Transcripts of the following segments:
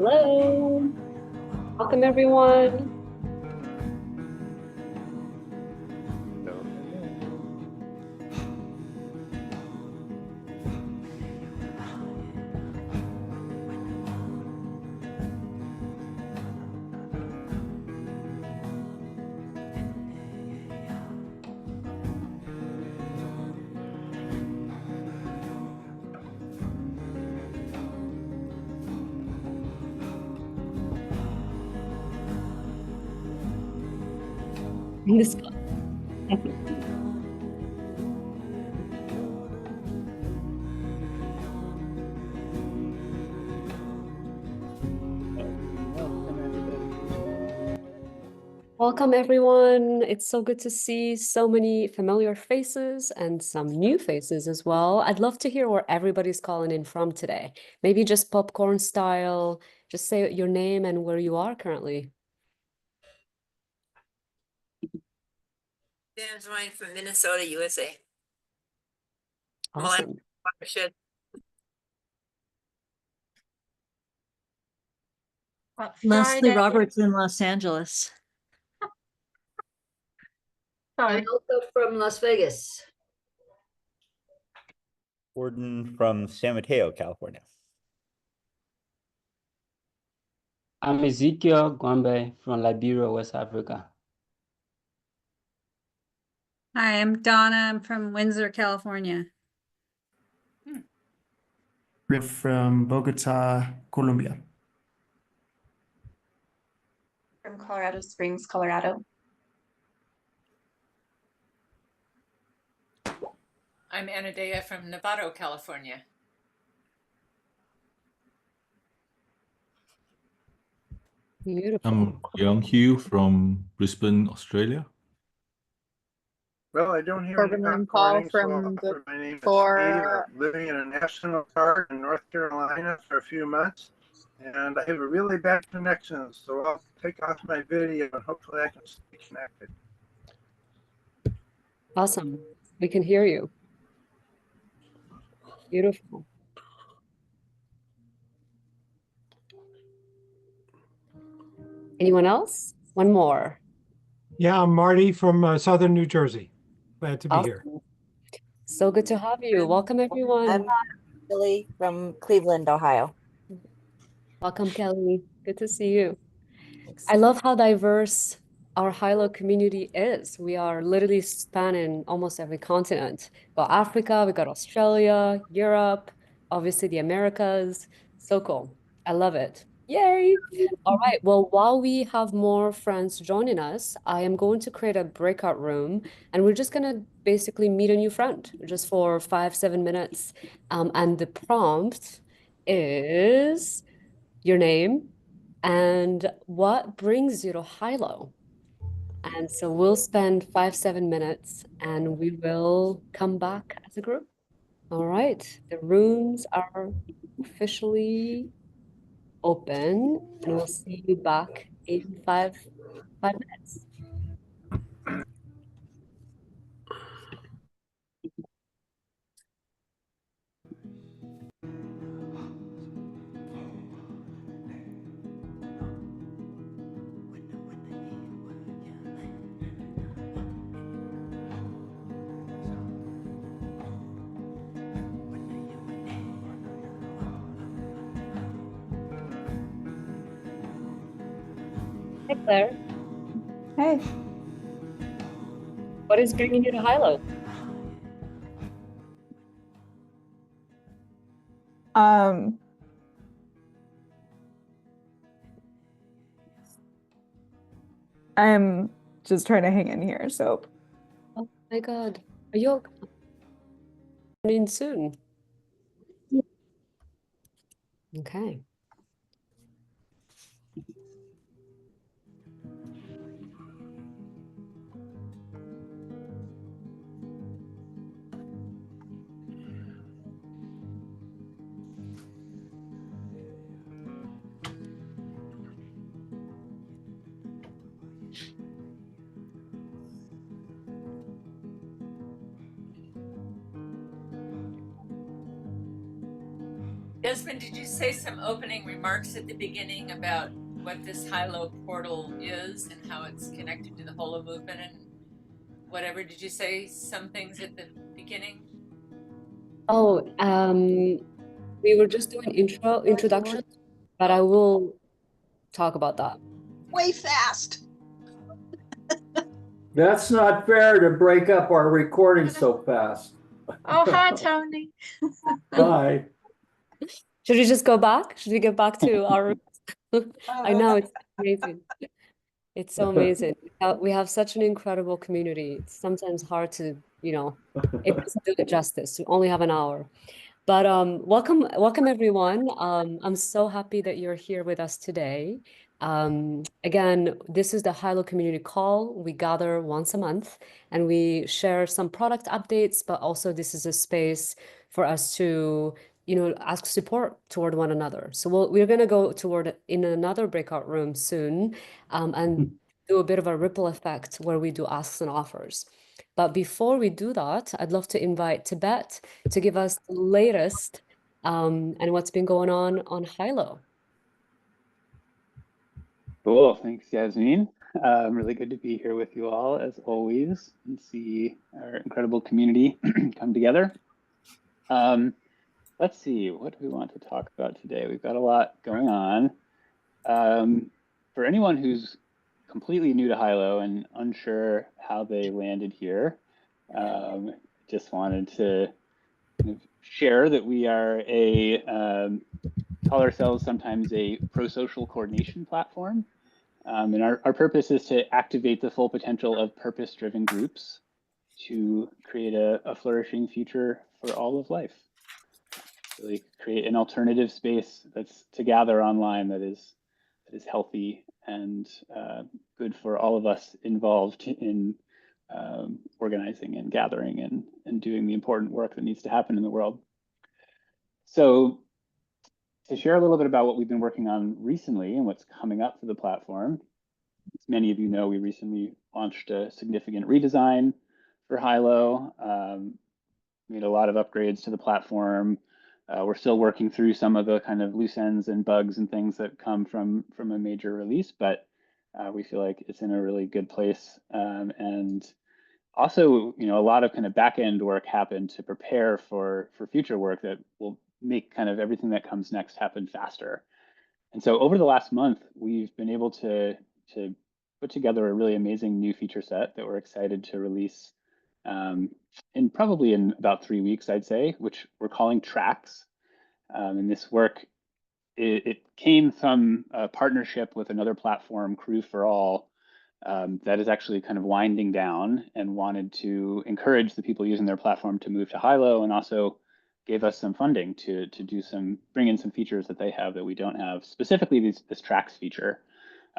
Hello. Welcome, everyone. This Welcome, everyone. It's so good to see so many familiar faces and some new faces as well. I'd love to hear where everybody's calling in from today. Maybe just popcorn style. Just say your name and where you are currently. Dan's Ryan from Minnesota, USA. Awesome. Watershed. Leslie Roberts in Los Angeles. I'm also from Las Vegas. Gordon from San Mateo, California. I'm Ezekiel Gwambe from Liberia, West Africa. Hi, I'm Donna. I'm from Windsor, California. We're from Bogota, Colombia. From Colorado Springs, Colorado. I'm Anadea from Novato, California. Beautiful. I'm Young Hugh from Brisbane, Australia. Well, I don't hear Corbin any and Paul recording, so from I'll the offer my name is Steve. for I'm living in a national park in North Carolina for a few months, and I have a really bad connection, so I'll take off my video and hopefully I can stay connected. Awesome. We can hear you. Beautiful. Anyone else? One more. Yeah, I'm Marty from Southern New Jersey. Glad to be here. Awesome. So good to have you. Welcome, everyone. I'm Billy from Cleveland, Ohio. Welcome, Kelly. Good to see you. I love how diverse our Hylo community is. We are literally spanning almost every continent. We got Africa, we got Australia, Europe, obviously the Americas. So cool. I love it. Yay. All right. Well, while we have more friends joining us, I am going to create a breakout room and we're just going to basically meet a new friend just for 5-7 minutes. And the prompt is your name and what brings you to Hylo. And so we'll spend 5-7 minutes and we will come back as a group. All right. The rooms are officially open and we'll see you back in 5 minutes. Hey, Claire. Hey. What is bringing you to Hylo? I'm just trying to hang in here. So, Oh my God. Are you coming in soon? Okay. Desmond, did you say some opening remarks at the beginning about what this Hylo portal is and how it's connected to the Holo movement and whatever? Did you say some things at the beginning? Oh, we were just doing introduction, but I will talk about that. Way fast. That's not fair to break up our recording so fast. Oh, hi, Tony. Hi. Should we just go back? Should we get back to our? I know it's amazing. It's so amazing. We have such an incredible community. It's sometimes hard to, it doesn't do it justice. We only have an hour. But welcome everyone. I'm so happy that you're here with us today. Again, this is the Hylo Community Call. We gather once a month and we share some product updates, but also this is a space for us to, ask support toward one another. So we're going to go in another breakout room soon, and do a bit of a ripple effect where we do asks and offers. But before we do that, I'd love to invite Tibet to give us the latest and what's been going on Hylo. Cool, thanks, Yasmin. Really good to be here with you all, as always, and see our incredible community come together. Let's see, what do we want to talk about today? We've got a lot going on. For anyone who's completely new to Hylo and unsure how they landed here, just wanted to kind of share that we are call ourselves sometimes a pro-social coordination platform. And our purpose is to activate the full potential of purpose-driven groups to create a flourishing future for all of life. Really create an alternative space that's to gather online that is healthy and good for all of us involved in organizing and gathering and doing the important work that needs to happen in the world. So to share a little bit about what we've been working on recently and what's coming up for the platform, as many of you know, we recently launched a significant redesign for Hylo, made a lot of upgrades to the platform. We're still working through some of the kind of loose ends and bugs and things that come from a major release, but we feel like it's in a really good place. And also, a lot of kind of back end work happened to prepare for future work that will make kind of everything that comes next happen faster. And so over the last month, we've been able to put together a really amazing new feature set that we're excited to release probably in about 3 weeks, I'd say, which we're calling tracks. And this work, it came from a partnership with another platform, Crew for All, that is actually kind of winding down and wanted to encourage the people using their platform to move to Hylo, and also gave us some funding to bring in some features that they have that we don't have, specifically this tracks feature,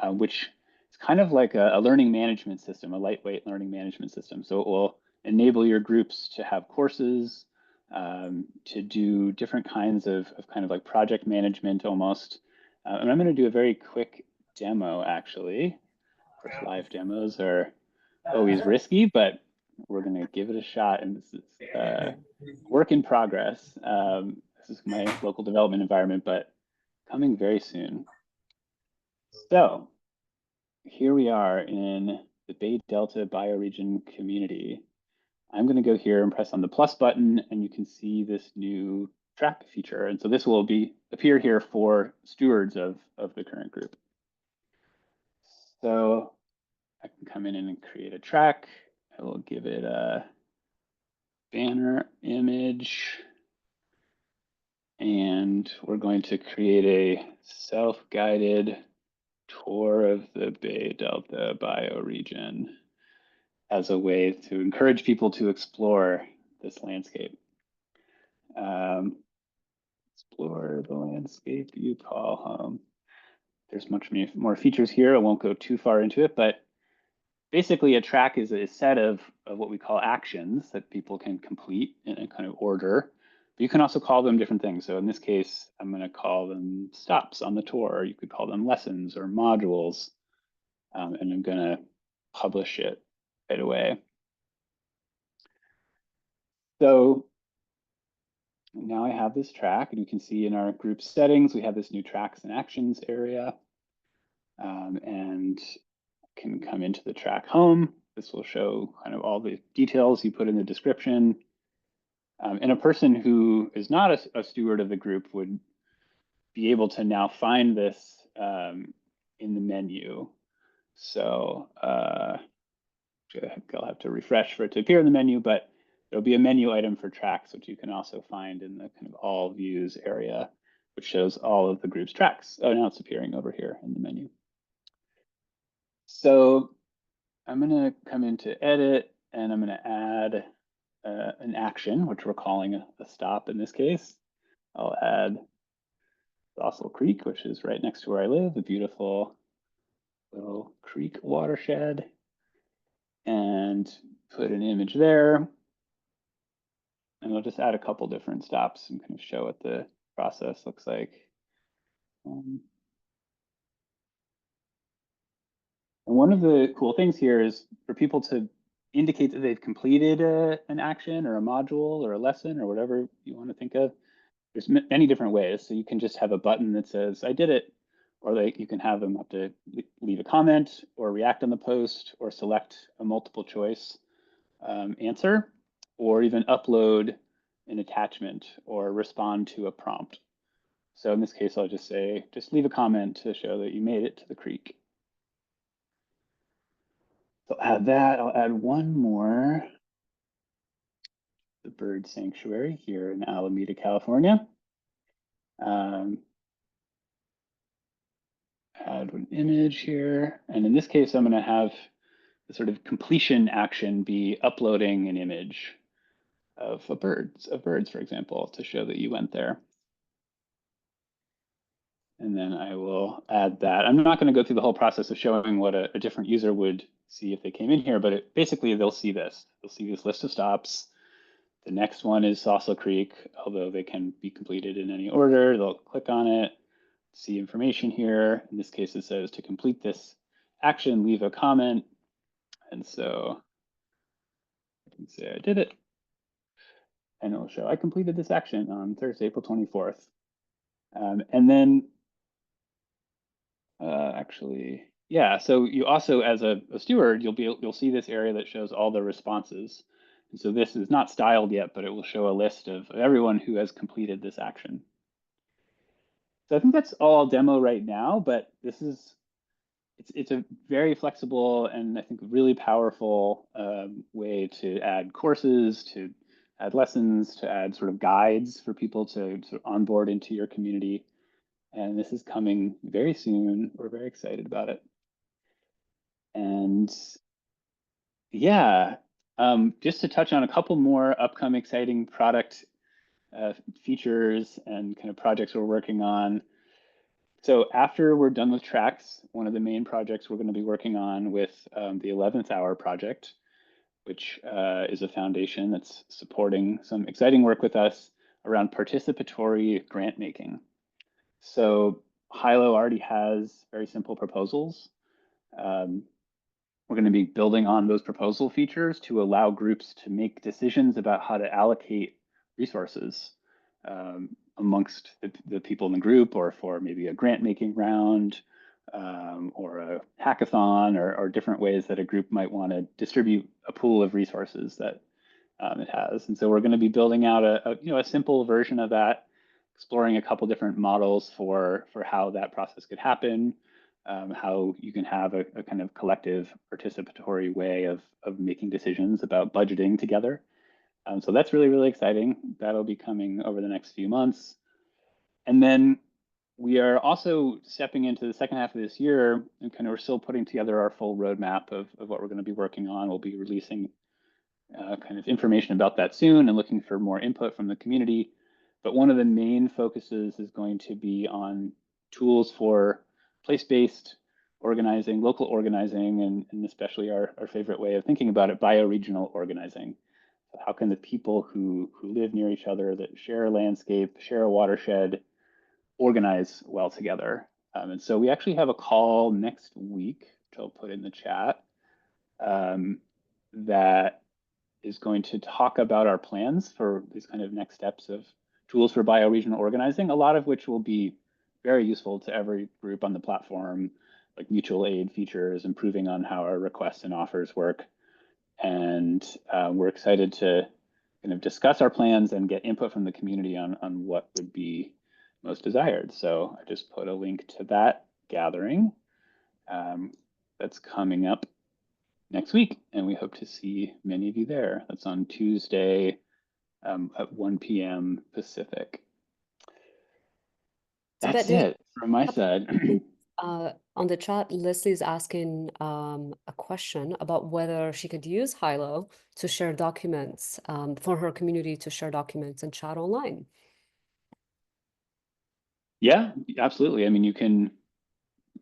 which is kind of like a learning management system, a lightweight learning management system. So it will enable your groups to have courses, to do different kinds of kind of like project management almost. And I'm going to do a very quick demo, actually. Of course, live demos are always risky, but we're going to give it a shot. And this is work in progress. This is my local development environment, but coming very soon. So here we are in the Bay Delta bioregion community. I'm going to go here and press on the plus button, and you can see this new track feature. And so this will appear here for stewards of the current group. So I can come in and create a track. I will give it a banner image. And we're going to create a self-guided tour of the Bay Delta bioregion as a way to encourage people to explore this landscape. Explore the landscape you call home. There's much more features here. I won't go too far into it, but basically a track is a set of what we call actions that people can complete in a kind of order. But you can also call them different things. So in this case, I'm going to call them stops on the tour. You could call them lessons or modules. And I'm going to publish it right away. So Now I have this track, and you can see in our group settings, we have this new tracks and actions area, and can come into the track home. This will show kind of all the details you put in the description. And a person who is not a steward of the group would be able to now find this in the menu. So I'll have to refresh for it to appear in the menu, but there'll be a menu item for tracks, which you can also find in the kind of all views area, which shows all of the group's tracks. Oh, now it's appearing over here in the menu. So I'm going to come into edit, and I'm going to add an action, which we're calling a stop in this case. I'll add Fossil Creek, which is right next to where I live, a beautiful little creek watershed, and put an image there. And I'll just add a couple different stops and kind of show what the process looks like. And one of the cool things here is for people to indicate that they've completed an action or a module or a lesson or whatever you want to think of. There's many different ways. So you can just have a button that says, I did it, or you can have them have to leave a comment or react on the post or select a multiple choice answer, or even upload an attachment or respond to a prompt. So in this case, I'll just say, just leave a comment to show that you made it to the creek. So I'll add that. I'll add one more, the bird sanctuary here in Alameda, California. Add an image here. And in this case, I'm going to have the sort of completion action be uploading an image of birds, for example, to show that you went there. And then I will add that. I'm not going to go through the whole process of showing what a different user would see if they came in here, but basically they'll see this. They'll see this list of stops. The next one is Fossil Creek, although they can be completed in any order. They'll click on it, see information here. In this case, it says to complete this action, leave a comment. And so I can say I did it. And it'll show I completed this action on Thursday, April 24th. And then actually, yeah, so you also, as a steward, you'll see this area that shows all the responses. And so this is not styled yet, but it will show a list of everyone who has completed this action. So I think that's all I'll demo right now, but this is, it's a very flexible and I think really powerful way to add courses, to add lessons, to add sort of guides for people to sort of onboard into your community. And this is coming very soon. We're very excited about it. And yeah, just to touch on a couple more upcoming exciting product features and kind of projects we're working on. So after we're done with tracks, one of the main projects we're going to be working on with the 11th Hour project, which is a foundation that's supporting some exciting work with us around participatory grant making. So Hylo already has very simple proposals. We're going to be building on those proposal features to allow groups to make decisions about how to allocate resources amongst the people in the group, or for maybe a grant making round, or a hackathon, or different ways that a group might want to distribute a pool of resources that it has. And so we're going to be building out a simple version of that, exploring a couple different models for how that process could happen, how you can have a kind of collective participatory way of making decisions about budgeting together. So that's really, really exciting. That'll be coming over the next few months. And then we are also stepping into the second half of this year, and kind of we're still putting together our full roadmap of what we're going to be working on. We'll be releasing kind of information about that soon and looking for more input from the community. But one of the main focuses is going to be on tools for place-based organizing, local organizing, and especially our favorite way of thinking about it, bioregional organizing. So how can the people who live near each other, that share a landscape, share a watershed, organize well together? And so we actually have a call next week, which I'll put in the chat, that is going to talk about our plans for these kind of next steps of tools for bioregional organizing, a lot of which will be very useful to every group on the platform, like mutual aid features, improving on how our requests and offers work. And we're excited to kind of discuss our plans and get input from the community on what would be most desired. So I just put a link to that gathering that's coming up next week, and we hope to see many of you there. That's on Tuesday at 1 p.m. Pacific. That's it from my side. On the chat, Leslie's asking a question about whether she could use Hylo to share documents for her community to share documents and chat online. Yeah, absolutely. I mean, you can,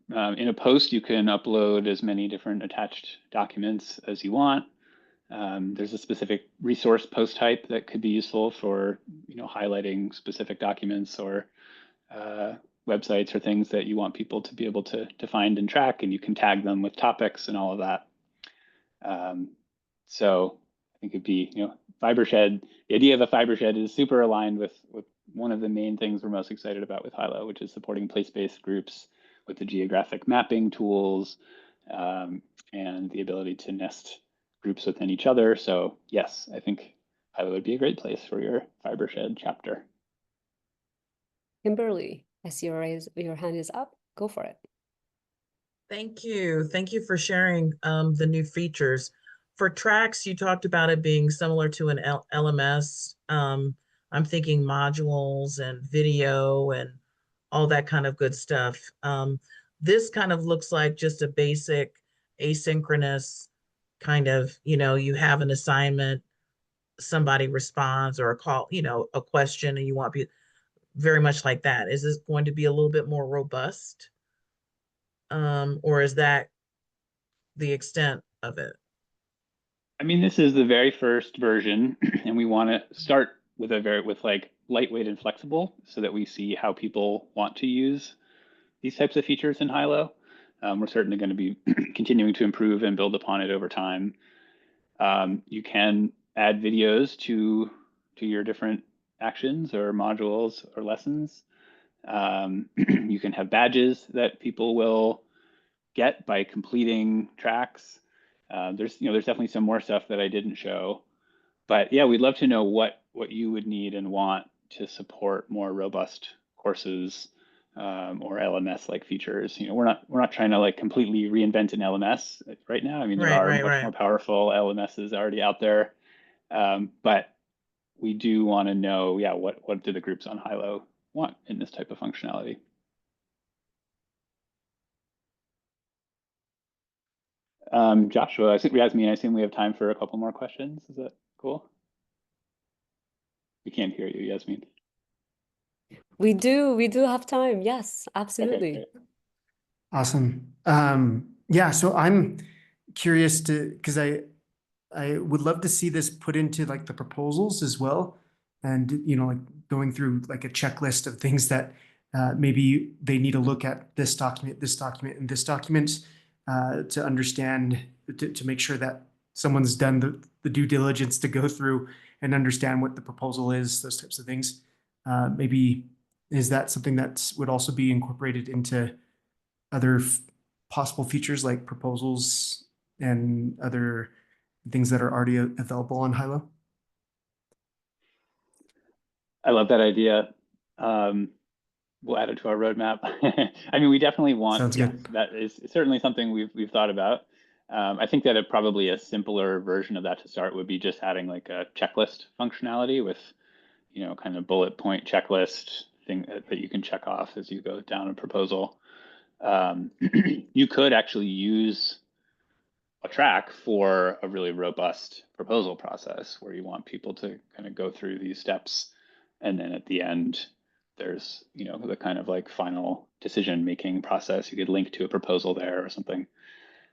in a post, you can upload as many different attached documents as you want. There's a specific resource post type that could be useful for, highlighting specific documents or websites or things that you want people to be able to find and track, and you can tag them with topics and all of that. So I think it'd be, FiberShed, the idea of a FiberShed is super aligned with one of the main things we're most excited about with Hylo, which is supporting place-based groups with the geographic mapping tools and the ability to nest groups within each other. So yes, I think Hylo would be a great place for your FiberShed chapter. Kimberly, I see your hand is up. Go for it. Thank you. Thank you for sharing the new features. For tracks, you talked about it being similar to an LMS. I'm thinking modules and video and all that kind of good stuff. This kind of looks like just a basic asynchronous kind of, you have an assignment, somebody responds, or a call, a question, and you want to be very much like that. Is this going to be a little bit more robust? Or is that the extent of it? I mean, this is the very first version, and we want to start with like lightweight and flexible, so that we see how people want to use these types of features in Hylo. We're certainly going to be continuing to improve and build upon it over time. You can add videos to your different actions or modules or lessons. You can have badges that people will get by completing tracks. There's definitely some more stuff that I didn't show, but yeah, we'd love to know what you would need and want to support more robust courses or LMS like features. We're not trying to like completely reinvent an LMS right now. I mean, there are much more powerful LMSs already out there, but we do want to know, what do the groups on Hylo want in this type of functionality? Joshua, I think Yasmin, I assume we have time for a couple more questions. Is that cool? We can't hear you, Yasmin. We do have time. Yes, absolutely. Okay, Awesome. Yeah, so I'm curious because I would love to see this put into like the proposals as well. And, like going through like a checklist of things that maybe they need to look at this document, and this document to understand, to make sure that someone's done the due diligence to go through and understand what the proposal is, those types of things. Maybe is that something that would also be incorporated into other possible features like proposals and other things that are already available on Hylo? I love that idea. We'll add it to our roadmap. I mean, we definitely want. Sounds good. That is certainly something we've thought about. I think that probably a simpler version of that to start would be just adding like a checklist functionality with, kind of bullet point checklist thing that you can check off as you go down a proposal. You could actually use a track for a really robust proposal process where you want people to kind of go through these steps, and then at the end there's the kind of like final decision making process. You could link to a proposal there or something.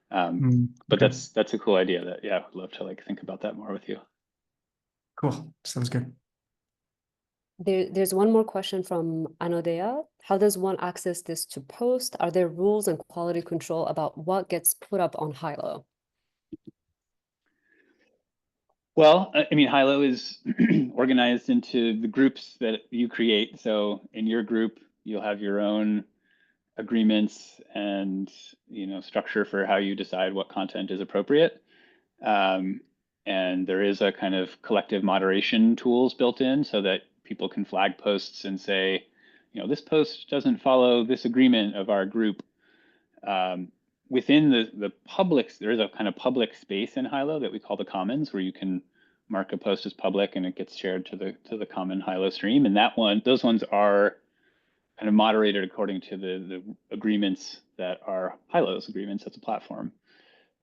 But okay. that's a cool idea that I'd love to like think about that more with you. Cool, sounds good. There's one more question from Anodea. How does one access this to post? Are there rules and quality control about what gets put up on Hylo? Well, I mean, Hylo is organized into the groups that you create. So in your group, you'll have your own agreements and structure for how you decide what content is appropriate. And there is a kind of collective moderation tools built in so that people can flag posts and say, this post doesn't follow this agreement of our group. Within the public, there is a kind of public space in Hylo that we call the Commons, where you can mark a post as public and it gets shared to the common Hylo stream. And those ones are kind of moderated according to the agreements that are Hylo's agreements as a platform.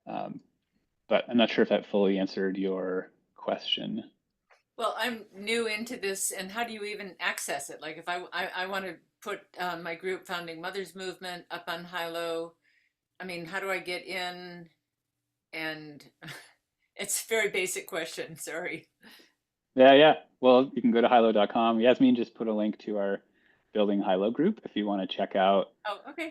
But I'm not sure if that fully answered your question. Well, I'm new into this, and how do you even access it? Like if I want to put my group Founding Mothers Movement up on Hylo, I mean, how do I get in? And it's a very basic question, sorry. Yeah. Well, you can go to hylo.com. Yasmin just put a link to our Building Hylo group if you want to check out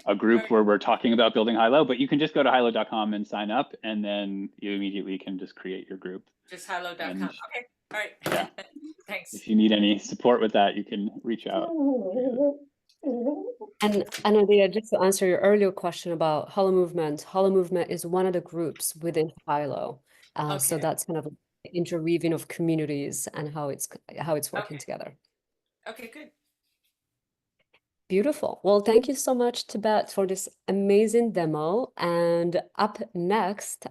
a group where we're talking about building Hylo, but you can just go to hylo.com and sign up, and then you immediately can just create your group. Just hylo.com. Okay. All right. Yeah. Thanks. If you need any support with that, you can reach out. And Anadia, just to answer your earlier question about Hylo Movement is one of the groups within Hylo. So that's kind of an interweaving of communities and how it's working together. Okay, good. Beautiful. Well, thank you so much, Tibet, for this amazing demo. And up next,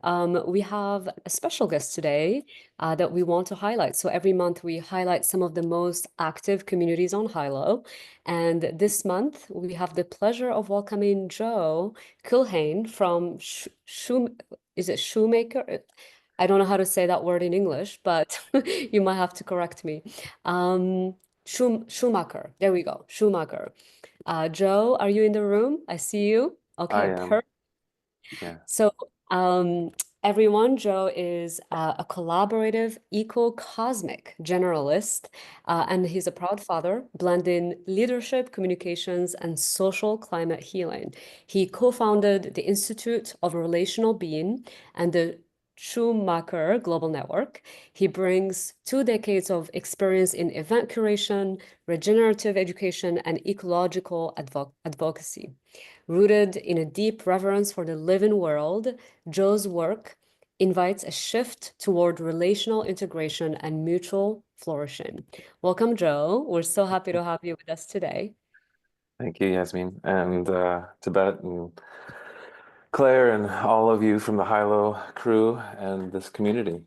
we have a special guest today that we want to highlight. So every month we highlight some of the most active communities on Hylo. And this month we have the pleasure of welcoming Joe Culhane from Schumacher? I don't know how to say that word in English, but you might have to correct me. Schumacher. There we go. Schumacher. Joe, are you in the room? I see you. Okay, I am. perfect. Yeah. So, everyone, Joe is a collaborative eco-cosmic generalist, and he's a proud father, blending leadership, communications, and social climate healing. He co-founded the Institute of Relational Being and the Schumacher Global Network. He brings 2 decades of experience in event curation, regenerative education, and ecological advocacy. Rooted in a deep reverence for the living world, Joe's work invites a shift toward relational integration and mutual flourishing. Welcome, Joe. We're so happy to have you with us today. Thank you, Yasmin, and Tibet and Claire and all of you from the Hylo crew and this community.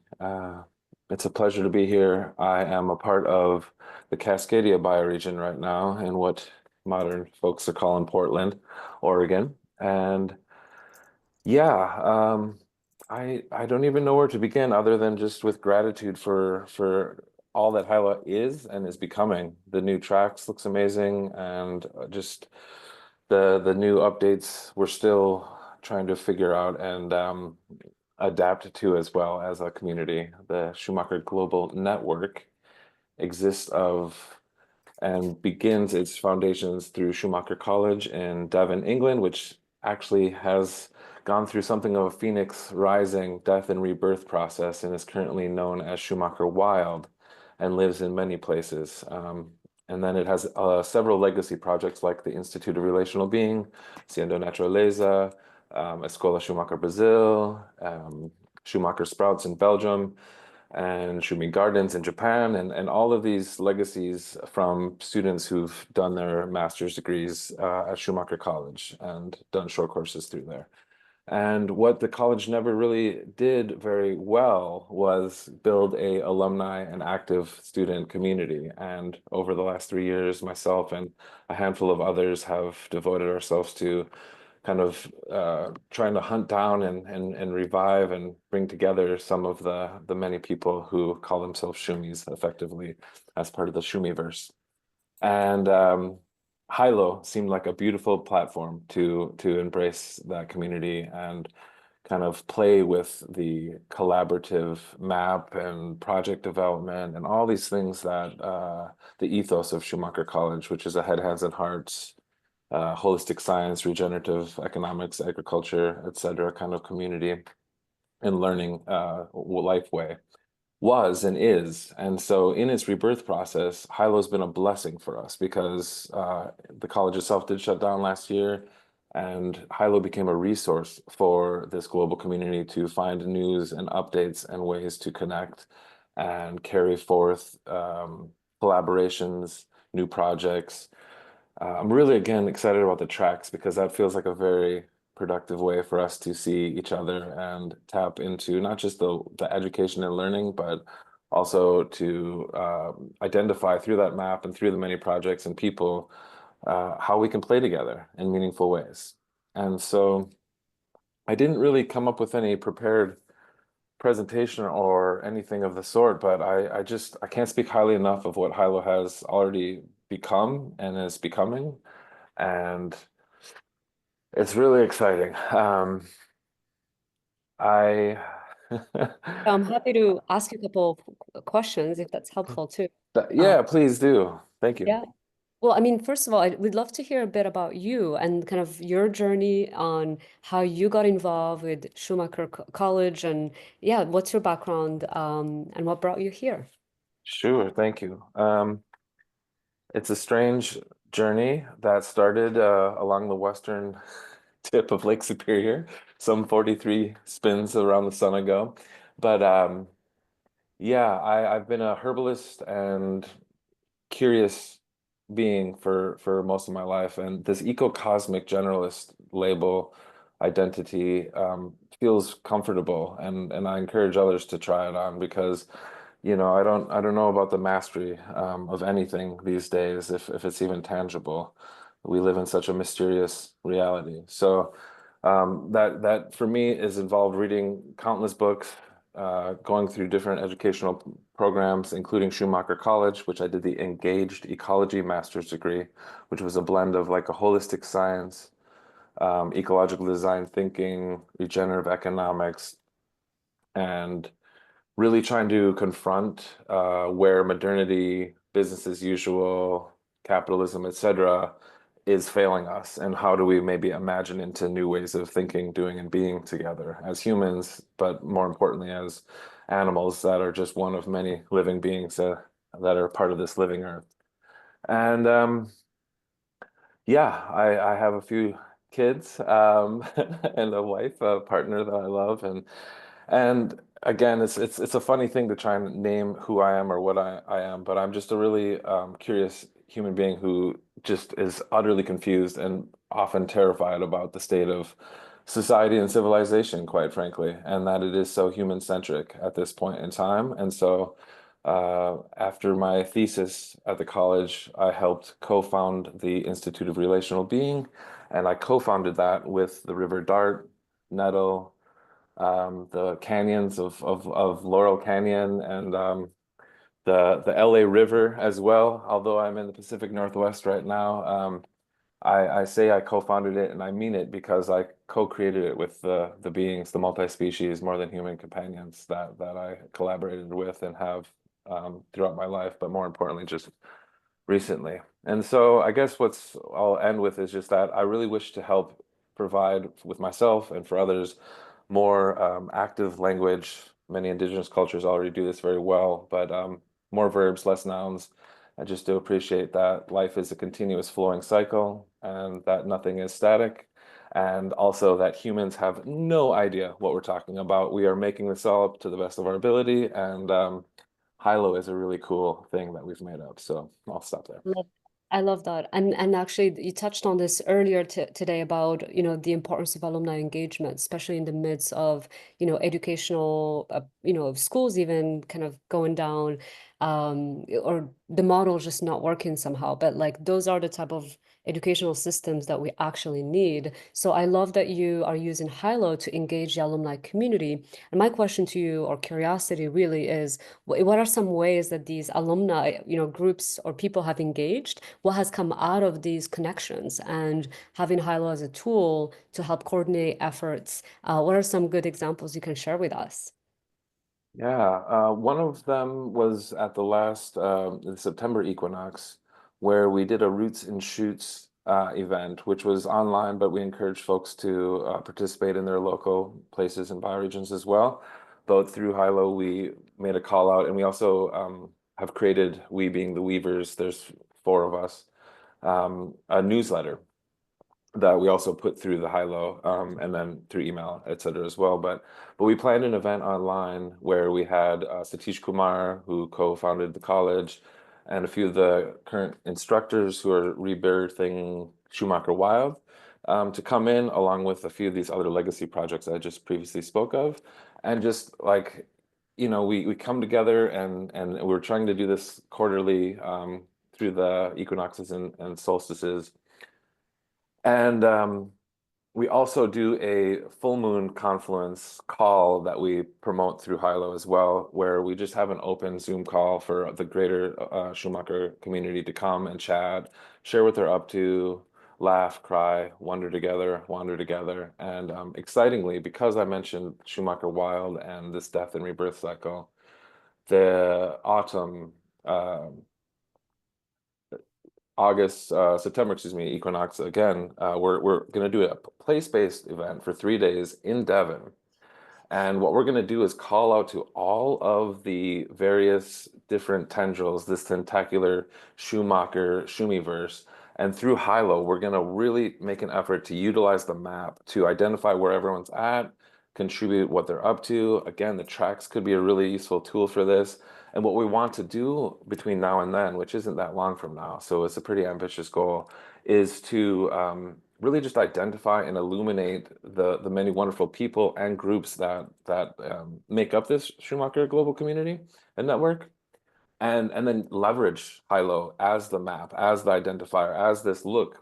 It's a pleasure to be here. I am a part of the Cascadia bioregion right now in what modern folks are calling Portland, Oregon. And yeah, I don't even know where to begin other than just with gratitude for all that Hylo is and is becoming. The new tracks looks amazing, and just the new updates we're still trying to figure out and adapt to as well as a community. The Schumacher Global Network exists of and begins its foundations through Schumacher College in Devon, England, which actually has gone through something of a phoenix rising, death and rebirth process, and is currently known as Schumacher Wild and lives in many places. And then it has several legacy projects like the Institute of Relational Being, Siendo Naturaleza, Escola Schumacher Brazil, Schumacher Sprouts in Belgium, and Shumi Gardens in Japan, and all of these legacies from students who've done their master's degrees at Schumacher College and done short courses through there. And what the college never really did very well was build a alumni and active student community. And over the last 3 years, myself and a handful of others have devoted ourselves to kind of trying to hunt down and revive and bring together some of the many people who call themselves Shumis effectively as part of the Shumiverse. And Hylo seemed like a beautiful platform to embrace that community and kind of play with the collaborative map and project development and all these things that the ethos of Schumacher College, which is a head, hands, and hearts, holistic science, regenerative economics, agriculture, etc., kind of community and learning life way. was and is. And so in its rebirth process, Hilo's been a blessing for us because the college itself did shut down last year, and Hilo became a resource for this global community to find news and updates and ways to connect and carry forth collaborations, new projects. I'm really, again, excited about the tracks because that feels like a very productive way for us to see each other and tap into not just the education and learning, but also to identify through that map and through the many projects and people how we can play together in meaningful ways. And so I didn't really come up with any prepared presentation or anything of the sort, but I can't speak highly enough of what Hilo has already become and is becoming. And it's really exciting. I I'm happy to ask you a couple of questions if that's helpful too. yeah, please do. Thank you. Yeah. Well, I mean, first of all, we'd love to hear a bit about you and kind of your journey on how you got involved with Schumacher College, and yeah, what's your background and what brought you here? Sure, thank you. It's a strange journey that started along the western tip of Lake Superior, some 43 spins around the sun ago. But yeah, I've been a herbalist and curious being for most of my life, and this eco-cosmic generalist label identity feels comfortable, and I encourage others to try it on because I don't know about the mastery of anything these days if it's even tangible. We live in such a mysterious reality. So that for me is involved reading countless books, going through different educational programs, including Schumacher College, which I did the Engaged Ecology Master's degree, which was a blend of like a holistic science, ecological design thinking, regenerative economics, and really trying to confront where modernity, business as usual, capitalism, etc., is failing us, and how do we maybe imagine into new ways of thinking, doing, and being together as humans, but more importantly as animals that are just one of many living beings that are part of this living earth. And yeah, I have a few kids and a wife, a partner that I love, and again, it's a funny thing to try and name who I am or what I am, but I'm just a really curious human being who just is utterly confused and often terrified about the state of society and civilization, quite frankly, and that it is so human-centric at this point in time. And so after my thesis at the college, I helped co-found the Institute of Relational Being, and I co-founded that with the River Dart, Nettle, the canyons of Laurel Canyon, and the LA River as well. Although I'm in the Pacific Northwest right now, I say I co-founded it, and I mean it because I co-created it with the beings, the multi-species, more than human companions that I collaborated with and have throughout my life, but more importantly, just recently. And so I guess I'll end with is just that I really wish to help provide with myself and for others more active language. Many indigenous cultures already do this very well, but more verbs, less nouns. I just do appreciate that life is a continuous flowing cycle and that nothing is static. And also that humans have no idea what we're talking about. We are making this all up to the best of our ability. And Hilo is a really cool thing that we've made up. So I'll stop there. I love that. And actually you touched on this earlier today about, the importance of alumni engagement, especially in the midst of, educational, schools even kind of going down, or the model just not working somehow. But like those are the type of educational systems that we actually need. So I love that you are using Hilo to engage the alumni community. And my question to you, or curiosity really, is what are some ways that these alumni, groups or people have engaged? What has come out of these connections, and having Hilo as a tool to help coordinate efforts? What are some good examples you can share with us? Yeah, one of them was at the last the September equinox, where we did a Roots and Shoots event, which was online, but we encouraged folks to participate in their local places and bioregions as well. boat through Hylo, we made a call out, and we also have created, we being the weavers, there's 4 of us, a newsletter that we also put through the Hylo, and then through email, et cetera, as well. But we planned an event online where we had Satish Kumar, who co-founded the college, and a few of the current instructors who are rebirthing Schumacher Wild, to come in, along with a few of these other legacy projects I just previously spoke of, and just like, you know, we come together and we're trying to do this quarterly, through the equinoxes and solstices. And we also do a full moon confluence call that we promote through Hylo as well, where we just have an open Zoom call for the greater Schumacher community to come and chat, share what they're up to, laugh, cry, wander together. And excitingly, because I mentioned Schumacher Wild and this death and rebirth cycle, the autumn, September, excuse me, equinox again, we're going to do a place-based event for 3 days in Devon. And what we're going to do is call out to all of the various different tendrils, this tentacular Schumacher Schumiverse. And through Hylo, we're going to really make an effort to utilize the map to identify where everyone's at, contribute what they're up to. Again, the tracks could be a really useful tool for this. And what we want to do between now and then, which isn't that long from now, so it's a pretty ambitious goal, is to really just identify and illuminate the many wonderful people and groups that make up this Schumacher Global Community and Network, and then leverage Hylo as the map, as the identifier, as this look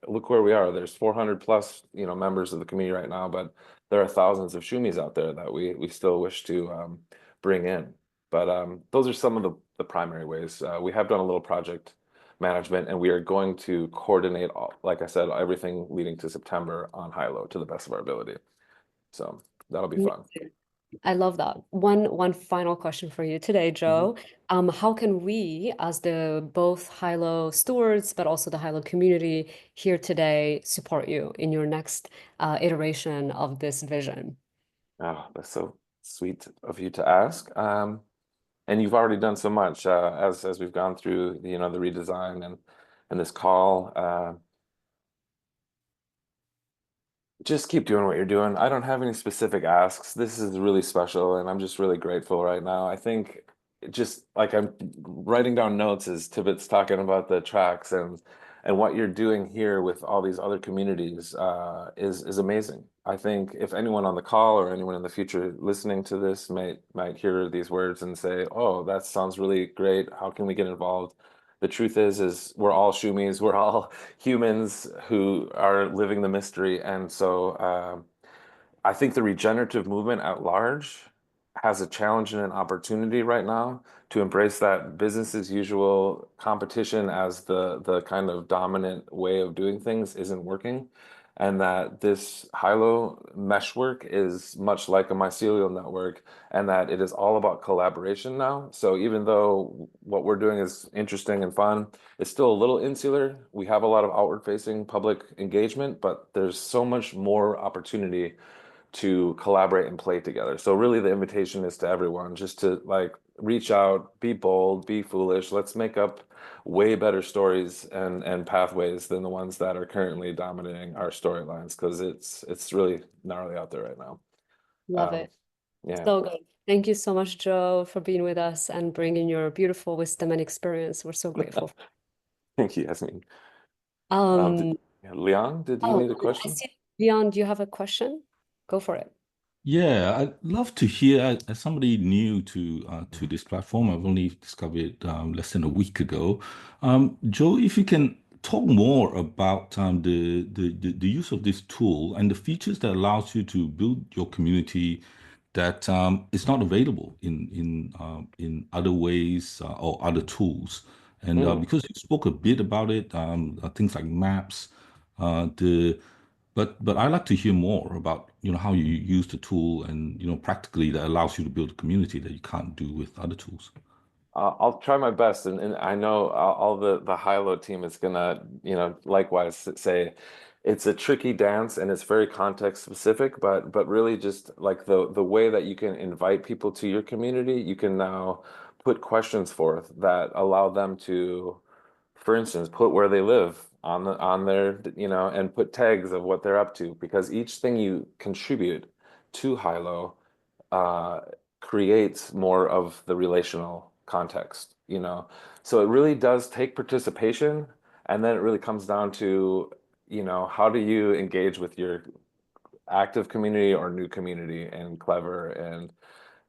where we are. There's 400 plus, you know, members of the community right now, but there are thousands of Shumis out there that we still wish to bring in. But those are some of the primary ways. We have done a little project management, and we are going to coordinate, like I said, everything leading to September on Hylo to the best of our ability. So that'll be fun. I love that. One final question for you today, Joe. How can we, as the both Hylo stewards, but also the Hylo community here today, support you in your next iteration of this vision? Oh, that's so sweet of you to ask. And you've already done so much as we've gone through the, you know, the redesign and this call. Just keep doing what you're doing. I don't have any specific asks. This is really special, and I'm just really grateful right now. I think just like I'm writing down notes as Tibet's talking about the tracks and what you're doing here with all these other communities is amazing. I think if anyone on the call or anyone in the future listening to this might hear these words and say, "Oh, that sounds really great. How can we get involved?" The truth is we're all Shumis, we're all humans who are living the mystery. And so I think the regenerative movement at large has a challenge and an opportunity right now to embrace that business as usual competition as the kind of dominant way of doing things isn't working. And that this Hylo meshwork is much like a mycelial network, and that it is all about collaboration now. So even though what we're doing is interesting and fun, it's still a little insular. We have a lot of outward-facing public engagement, but there's so much more opportunity to collaborate and play together. So really the invitation is to everyone just to like reach out, be bold, be foolish. Let's make up way better stories and pathways than the ones that are currently dominating our storylines, because it's really gnarly out there right now. Love it. Yeah. So good. Thank you so much, Joe, for being with us and bringing your beautiful wisdom and experience. We're so grateful. Thank you, Yasmin. Um, Leon, did you need a I question? see. Leon, do you have a question? Go for it. Yeah, I'd love to hear, as somebody new to this platform, I've only discovered it less than a week ago. Joe, if you can talk more about the use of this tool and the features that allows you to build your community that is not available in other ways or other tools. And because you spoke a bit about it, things like maps, the but I'd like to hear more about, how you use the tool and, practically that allows you to build a community that you can't do with other tools. I'll try my best, and I know all the Hylo team is gonna, likewise say it's a tricky dance and it's very context specific, but really just like the way that you can invite people to your community, you can now put questions forth that allow them to, for instance, put where they live on their, and put tags of what they're up to, because each thing you contribute to Hylo uh, creates more of the relational context. So it really does take participation, and then it really comes down to, how do you engage with your active community or new community in clever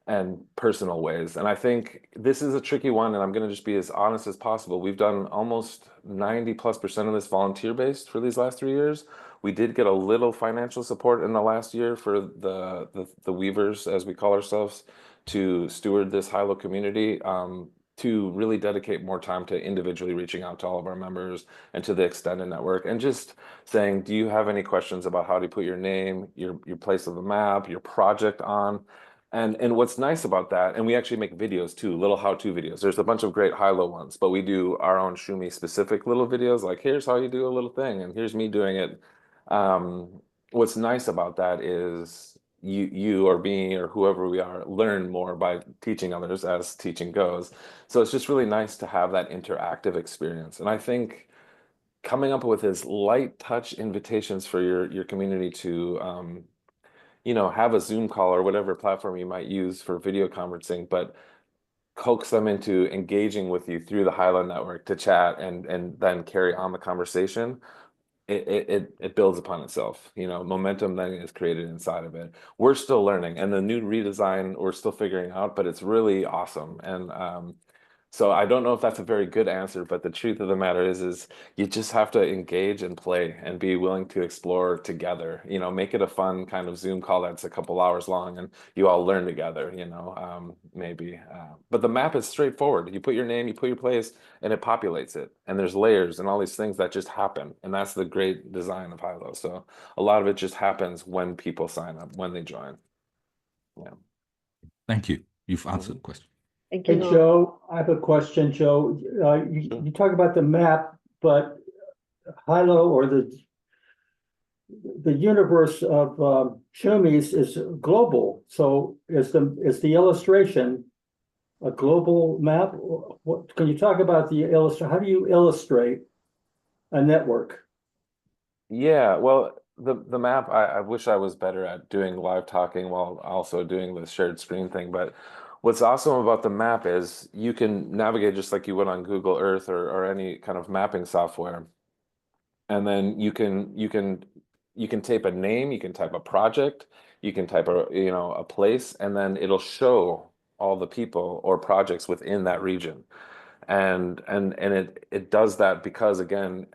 and personal ways. And I think this is a tricky one, and I'm going to just be as honest as possible. We've done almost 90+% of this volunteer based for these last 3 years. We did get a little financial support in the last year for the weavers, as we call ourselves, to steward this Hylo community, to really dedicate more time to individually reaching out to all of our members and to the extended network, and just saying, do you have any questions about how to put your name, your place of the map, your project on? And what's nice about that, and we actually make videos too, little how-to videos. There's a bunch of great Hylo ones, but we do our own Shumi specific little videos, like here's how you do a little thing, and here's me doing it. What's nice about that is you or me or whoever we are learn more by teaching others, as teaching goes. So it's just really nice to have that interactive experience. And I think coming up with as light touch invitations for your community to have a Zoom call or whatever platform you might use for video conferencing, but coax them into engaging with you through the Hylo network to chat and then carry on the conversation. It builds upon itself. Momentum then is created inside of it. We're still learning, and the new redesign we're still figuring out, but it's really awesome. And so I don't know if that's a very good answer, but the truth of the matter is you just have to engage and play and be willing to explore together. Make it a fun kind of Zoom call that's a couple hours long and you all learn together, maybe. But the map is straightforward. You put your name, you put your place, and it populates it. And there's layers and all these things that just happen. And that's the great design of Hylo. So a lot of it just happens when people sign up, when they join. Yeah. Thank you. You've answered the question. Thank Hey, you, Noel. Joe, I have a question, Joe. You talk about the map, but Hylo, or the universe of Shumis, is global. So is the illustration a global map? What can you talk about the illustration? How do you illustrate a network? Yeah, well, the map, I wish I was better at doing live talking while also doing the shared screen thing. But what's awesome about the map is you can navigate just like you would on Google Earth or any kind of mapping software. And then you can type a name, you can type a project, you can type a place, and then it'll show all the people or projects within that region. And it does that because, again,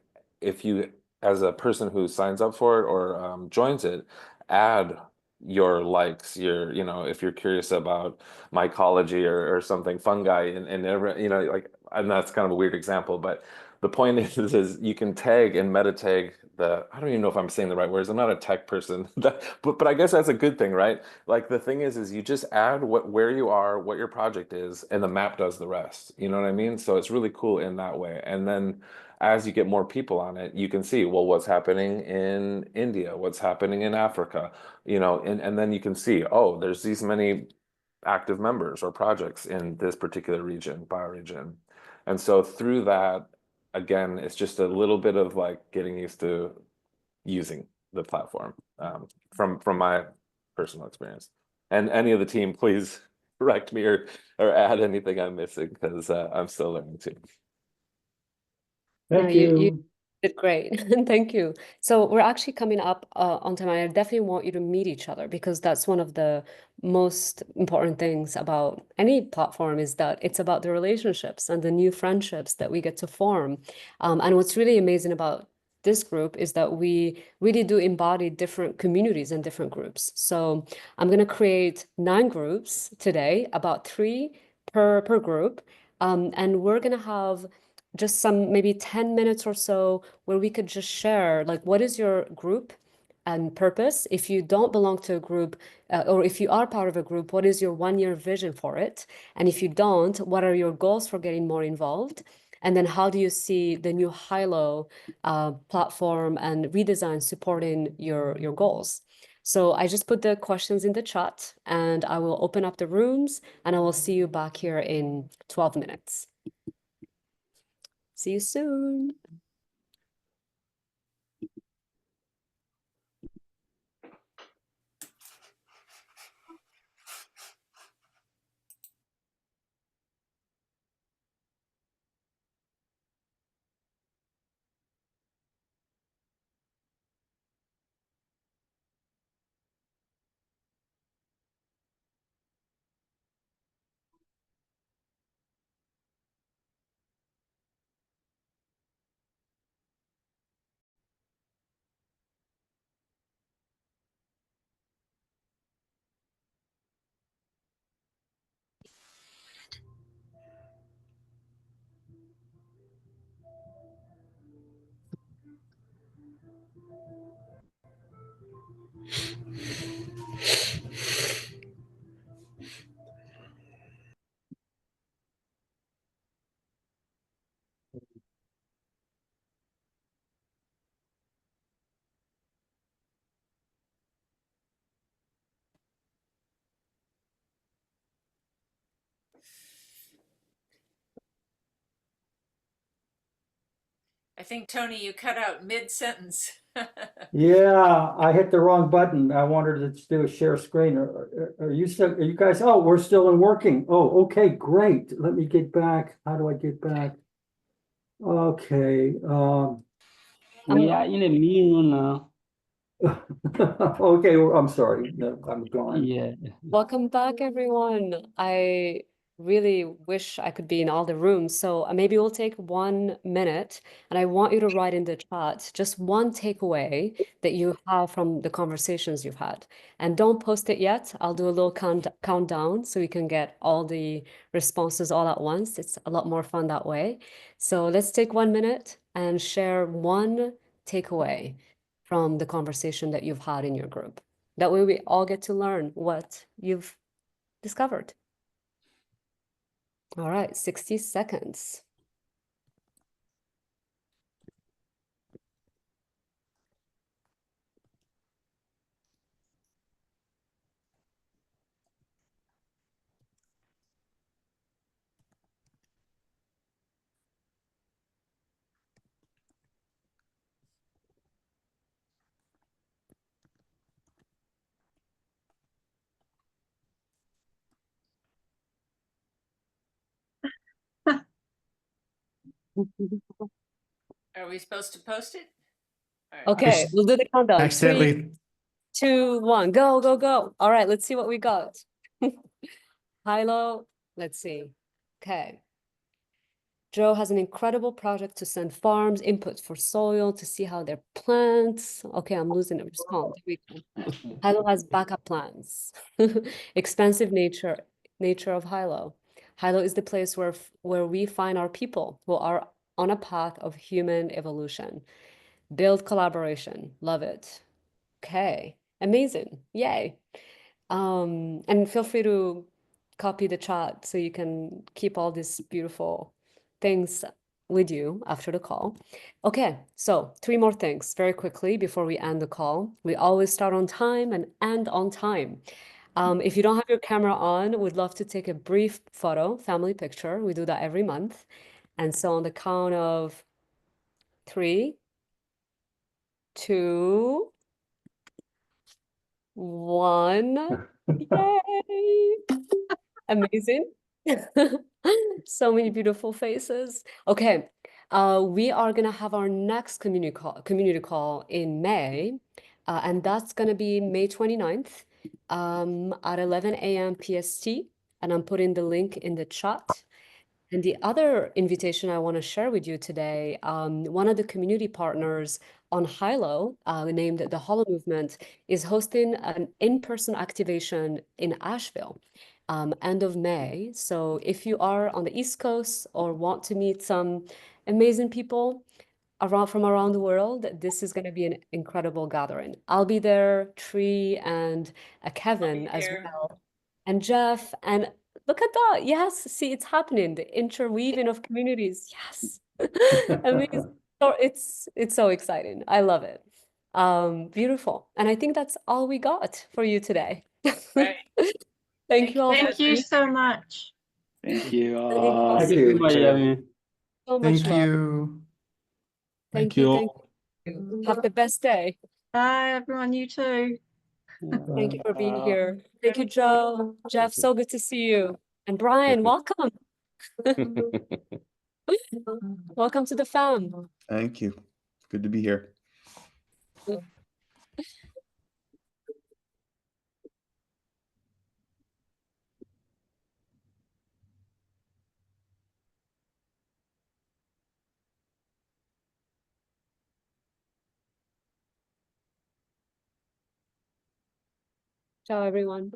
if you, as a person who signs up for it or joins it, add your likes, if you're curious about mycology or something, fungi, and and that's kind of a weird example, but the point is you can tag and meta tag I don't even know if I'm saying the right words. I'm not a tech person, but I guess that's a good thing, right? Like the thing is you just add where you are, what your project is, and the map does the rest. You know what I mean? So it's really cool in that way. And then as you get more people on it, you can see, well, what's happening in India, what's happening in Africa, and then you can see, oh, there's these many active members or projects in this particular region, bioregion. And so through that, again, it's just a little bit of like getting used to using the platform, from my personal experience. And any of the team, please correct me or add anything I'm missing, because I'm still learning too. Thank You you. did great. Thank you. So we're actually coming up on time. I definitely want you to meet each other, because that's one of the most important things about any platform, is that it's about the relationships and the new friendships that we get to form. And what's really amazing about this group is that we really do embody different communities and different groups. So I'm going to create 9 groups today, about 3 per group. And we're going to have just some maybe 10 minutes or so where we could just share, like, what is your group and purpose? If you don't belong to a group, or if you are part of a group, what is your 1-year vision for it? And if you don't, what are your goals for getting more involved? And then how do you see the new Hylo platform and redesign supporting your goals? So I just put the questions in the chat and I will open up the rooms and I will see you back here in 12 minutes. See you soon. I think, Tony, you cut out mid-sentence. Yeah, I hit the wrong button. I wanted to do a share screen. Are you still, are you guys, oh, we're still in working. Oh, okay, great. Let me get back. How do I get back? Okay, We are in a meeting room now. okay, I'm sorry. No, I'm gone. Yeah. Welcome back, everyone. I really wish I could be in all the rooms. So maybe we'll take 1 minute and I want you to write in the chat just one takeaway that you have from the conversations you've had. And don't post it yet. I'll do a little countdown so we can get all the responses all at once. It's a lot more fun that way. So let's take 1 minute and share one takeaway from the conversation that you've had in your group. That way we all get to learn what you've discovered. All right, 60 seconds. Are we supposed to post it? All right. Okay, we'll do the countdown. 3, Accidentally. 2, 1, go, go, go. All right, let's see what we got. Hylo, let's see. Okay. Joe has an incredible project to send farms input for soil to see how their plants. Okay, I'm losing a response. Here we go. Hylo has backup plans. Expansive nature of Hylo. Hylo is the place where we find our people who are on a path of human evolution. Build collaboration. Love it. Okay. Amazing. Yay. And feel free to copy the chat so you can keep all these beautiful things with you after the call. Okay, so 3 more things very quickly before we end the call. We always start on time and end on time. If you don't have your camera on, we'd love to take a brief photo, family picture. We do that every month. And so on the count of 3, 2, 1. Yay! Amazing. So many beautiful faces. Okay, we are gonna have our next community call in May, and that's gonna be May 29th at 11 a.m. PST, and I'm putting the link in the chat. And the other invitation I want to share with you today, one of the community partners on Hylo, named the Hollow Movement, is hosting an in-person activation in Asheville, end of May. So if you are on the East Coast or want to meet some amazing people from around the world, this is going to be an incredible gathering. I'll be there, Tree and Kevin as there. well, and Jeff, and Look at that. Yes, see, it's happening. The interweaving of communities. Yes. Amazing. So it's so exciting. I love it. Beautiful. And I think that's all we got for you today. Right. Thank you all for Thank you being so much. Thank you. sending Thank Thank you, you. Miami. so much Thank love. you. Thank Thank you. you Thank all. you. Have the best day. Bye, everyone. You too. Thank you for being here. Thank you, Joe. Jeff, so good to see you. And Brian, welcome. Welcome to the fam. Thank you. Good to be here. Ciao, everyone.